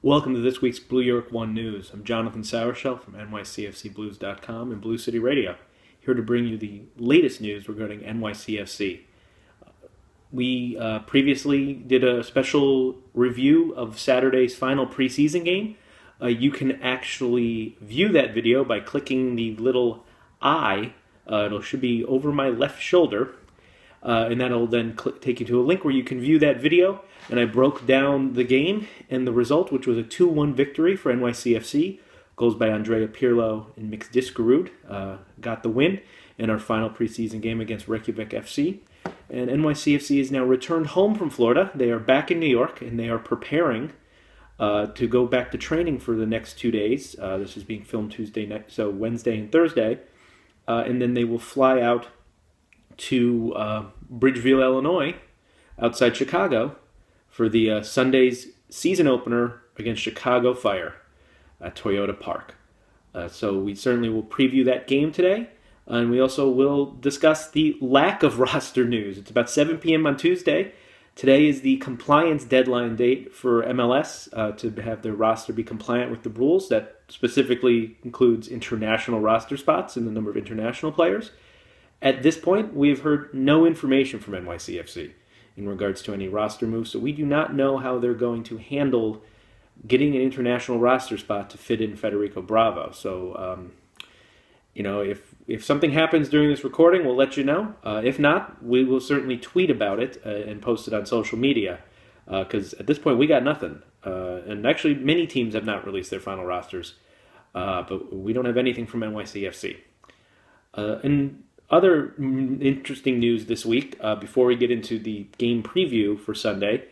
Welcome to this week's Blue York One News. I'm Jonathan Sauerschell from NYCFCBlues.com and Blue City Radio, here to bring you the latest news regarding NYCFC. We previously did a special review of Saturday's final preseason game. You can actually view that video by clicking the little eye. It should be over my left shoulder, and that'll then take you to a link where you can view that video. And I broke down the game and the result, which was a 2-1 victory for NYCFC. Goals by Andrea Pirlo and Mix Discarud got the win in our final preseason game against Reykjavik FC. And NYCFC is now returned home from Florida. They are back in New York, and they are preparing to go back to training for the next 2 days. This is being filmed Tuesday night, so Wednesday and Thursday. And then they will fly out to Bridgeville, Illinois, outside Chicago, for the Sunday's season opener against Chicago Fire at Toyota Park. So we certainly will preview that game today, and we also will discuss the lack of roster news. It's about 7 p.m. on Tuesday. Today is the compliance deadline date for MLS to have their roster be compliant with the rules. That specifically includes international roster spots and the number of international players. At this point, we have heard no information from NYCFC in regards to any roster moves, so we do not know how they're going to handle getting an international roster spot to fit in Federico Bravo. So, if something happens during this recording, we'll let you know. If not, we will certainly tweet about it and post it on social media, because at this point we got nothing. And actually, many teams have not released their final rosters, but we don't have anything from NYCFC. And other interesting news this week, before we get into the game preview for Sunday,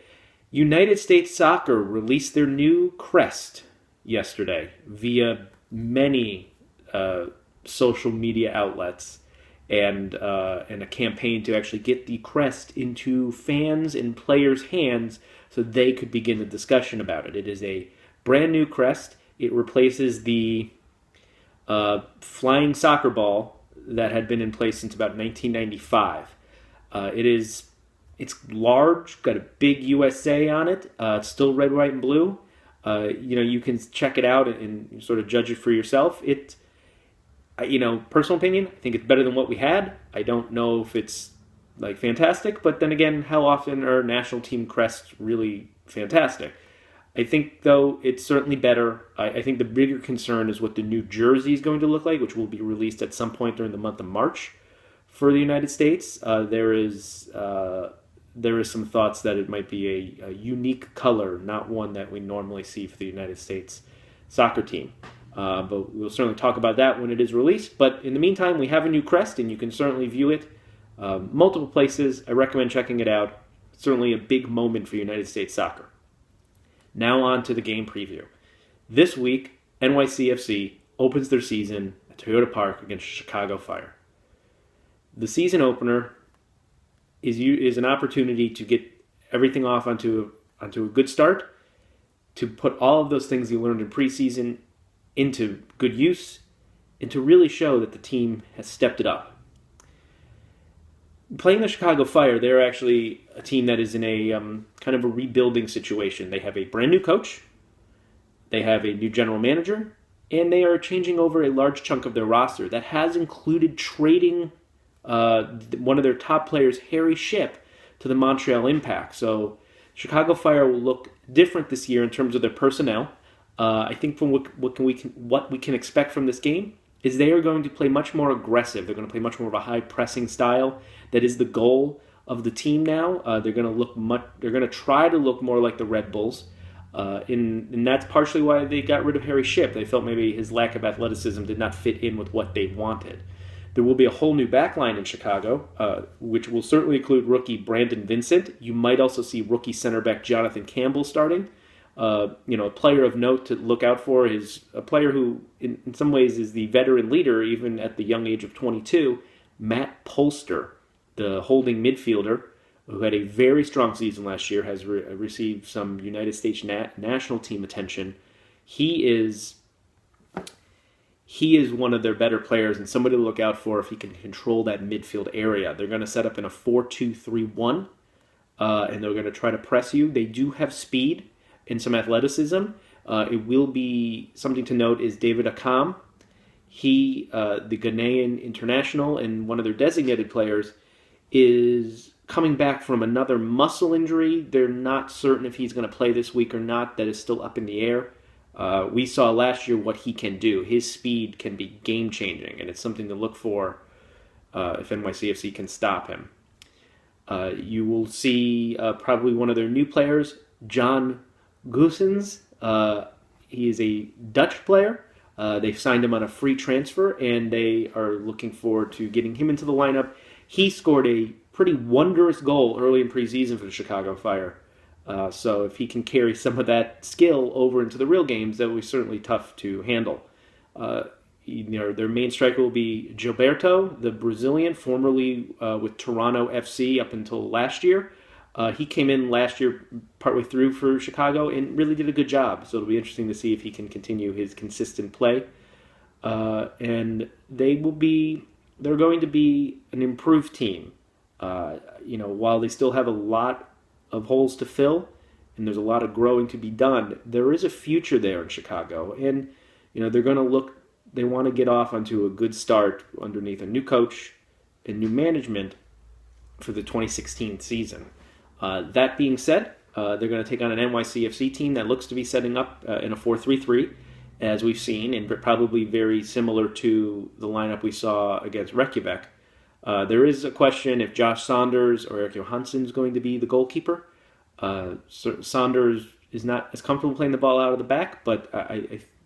United States Soccer released their new crest yesterday via many social media outlets and a campaign to actually get the crest into fans and players' hands so they could begin the discussion about it. It is a brand new crest. It replaces the flying soccer ball that had been in place since about 1995. It's large, got a big USA on it. It's still red, white, and blue. You can check it out and sort of judge it for yourself. Personal opinion, I think it's better than what we had. I don't know if it's fantastic, but then again, how often are national team crests really fantastic? I think, though, it's certainly better. I think the bigger concern is what the new jersey is going to look like, which will be released at some point during the month of March for the United States. There is some thoughts that it might be a unique color, not one that we normally see for the United States soccer team. But we'll certainly talk about that when it is released. But in the meantime, we have a new crest, and you can certainly view it multiple places. I recommend checking it out. It's certainly a big moment for United States soccer. Now on to the game preview. This week, NYCFC opens their season at Toyota Park against Chicago Fire. The season opener is an opportunity to get everything off onto a good start, to put all of those things you learned in preseason into good use, and to really show that the team has stepped it up. Playing the Chicago Fire, they're actually a team that is in a kind of a rebuilding situation. They have a brand new coach, they have a new general manager, and they are changing over a large chunk of their roster. That has included trading one of their top players, Harry Shipp, to the Montreal Impact. So Chicago Fire will look different this year in terms of their personnel. I think from what we can expect from this game is they are going to play much more aggressive. They're going to play much more of a high pressing style. That is the goal of the team now. They're going to try to look more like the Red Bulls, and that's partially why they got rid of Harry Shipp. They felt maybe his lack of athleticism did not fit in with what they wanted. There will be a whole new backline in Chicago, which will certainly include rookie Brandon Vincent. You might also see rookie center back Jonathan Campbell starting. A player of note to look out for is a player who, in some ways, is the veteran leader, even at the young age of 22, Matt Polster, the holding midfielder, who had a very strong season last year, has received some United States national team attention. He is one of their better players and somebody to look out for if he can control that midfield area. They're going to set up in a 4-2-3-1, and they're going to try to press you. They do have speed and some athleticism, It will be something to note is David Akam. He, the Ghanaian international and one of their designated players, is coming back from another muscle injury. They're not certain if he's going to play this week or not. That is still up in the air. We saw last year what he can do. His speed can be game-changing, and it's something to look for if NYCFC can stop him. You will see probably one of their new players, John Goossens. He is a Dutch player. They've signed him on a free transfer, and they are looking forward to getting him into the lineup. He scored a pretty wondrous goal early in preseason for the Chicago Fire. So if he can carry some of that skill over into the real games, that will be certainly tough to handle. Their main striker will be Gilberto, the Brazilian, formerly with Toronto FC up until last year. He came in last year partway through for Chicago and really did a good job. So it'll be interesting to see if he can continue his consistent play. And they're going to be an improved team. While they still have a lot of holes to fill and there's a lot of growing to be done, there is a future there in Chicago. And, they're going to look, they want to get off onto a good start underneath a new coach and new management for the 2016 season. That being said, they're going to take on an NYCFC team that looks to be setting up in a 4-3-3, as we've seen, and probably very similar to the lineup we saw against Reykjavik. There is a question if Josh Saunders or Erik Johansson is going to be the goalkeeper. Saunders is not as comfortable playing the ball out of the back, but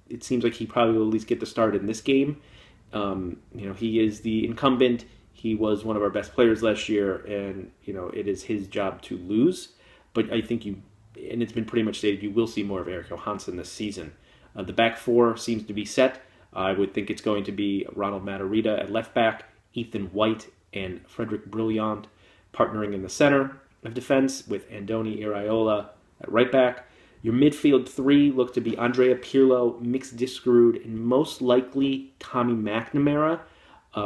it seems like he probably will at least get the start in this game. He is the incumbent. He was one of our best players last year, and it is his job to lose. But I think and it's been pretty much stated, you will see more of Erik Johansson this season. The back four seems to be set. I would think it's going to be Ronald Matarrita at left back, Ethan White and Frederick Brilliant partnering in the center of defense with Andoni Iraola at right back. Your midfield three look to be Andrea Pirlo, Mix Diskerud, and most likely Tommy McNamara.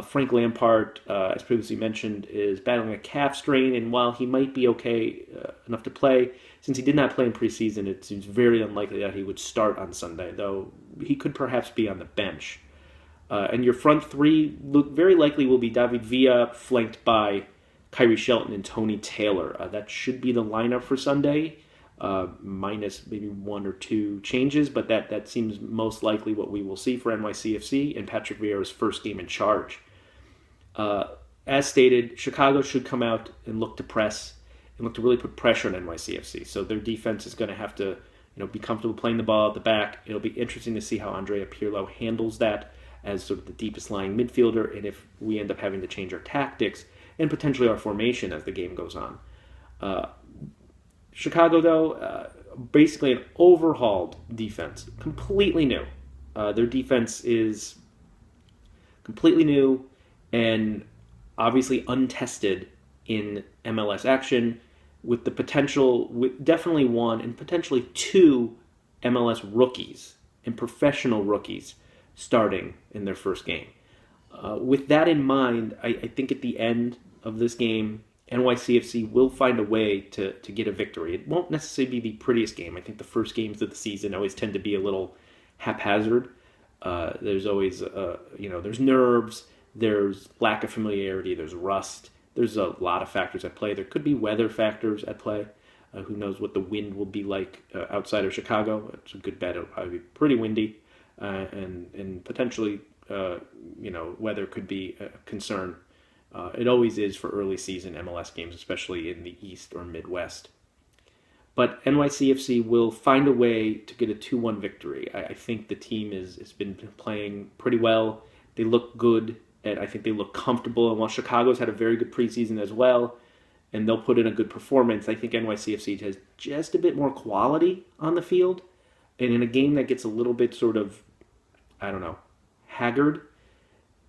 Frank Lampard, as previously mentioned, is battling a calf strain, and while he might be okay enough to play, since he did not play in preseason, it seems very unlikely that he would start on Sunday, though he could perhaps be on the bench. And your front three look very likely will be David Villa, flanked by Kyrie Shelton and Tony Taylor. That should be the lineup for Sunday, minus maybe one or two changes, but that seems most likely what we will see for NYCFC and Patrick Vieira's first game in charge. As stated, Chicago should come out and look to press and look to really put pressure on NYCFC. So their defense is going to have to be comfortable playing the ball at the back. It'll be interesting to see how Andrea Pirlo handles that as sort of the deepest lying midfielder, and if we end up having to change our tactics and potentially our formation as the game goes on. Chicago, though, basically an overhauled defense, completely new. Their defense is completely new and obviously untested in MLS action, with the potential, with definitely one and potentially two MLS rookies and professional rookies starting in their first game. With that in mind, I think at the end of this game, NYCFC will find a way to get a victory. It won't necessarily be the prettiest game. I think the first games of the season always tend to be a little haphazard. There's always, there's nerves, there's lack of familiarity, there's rust. There's a lot of factors at play. There could be weather factors at play. Who knows what the wind will be like outside of Chicago. It's a good bet. It'll probably be pretty windy. And potentially, weather could be a concern. It always is for early season MLS games, especially in the East or Midwest. But NYCFC will find a way to get a 2-1 victory. I think the team has been playing pretty well. They look good, and I think they look comfortable. And while Chicago's had a very good preseason as well, and they'll put in a good performance, I think NYCFC has just a bit more quality on the field. And in a game that gets a little bit sort of, haggard,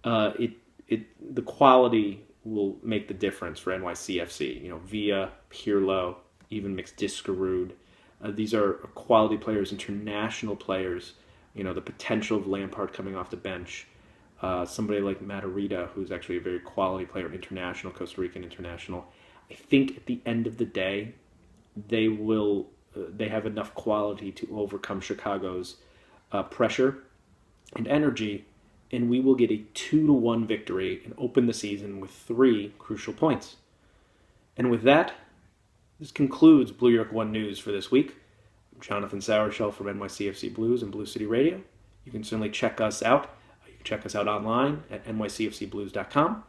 the quality will make the difference for NYCFC. Villa, Pirlo, even Mix Diskerud. These are quality players, international players. The potential of Lampard coming off the bench. Somebody like Matarrita, who's actually a very quality player, international, Costa Rican international. I think at the end of the day, they will they have enough quality to overcome Chicago's pressure and energy, and we will get a 2-1 victory and open the season with 3 crucial points. And with that, this concludes Blue York One News for this week. I'm Jonathan Sauerschell from NYCFC Blues and Blue City Radio. You can certainly check us out. You can check us out online at NYCFCBlues.com.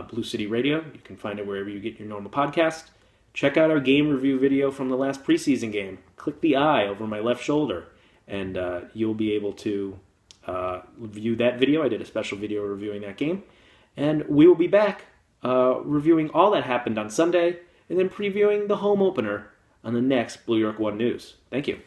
Blue City Radio, you can find it wherever you get your normal podcast. Check out our game review video from the last preseason game. Click the eye over my left shoulder, and you'll be able to view that video. I did a special video reviewing that game. And we will be back reviewing all that happened on Sunday, and then previewing the home opener on the next Blue York One News. Thank you.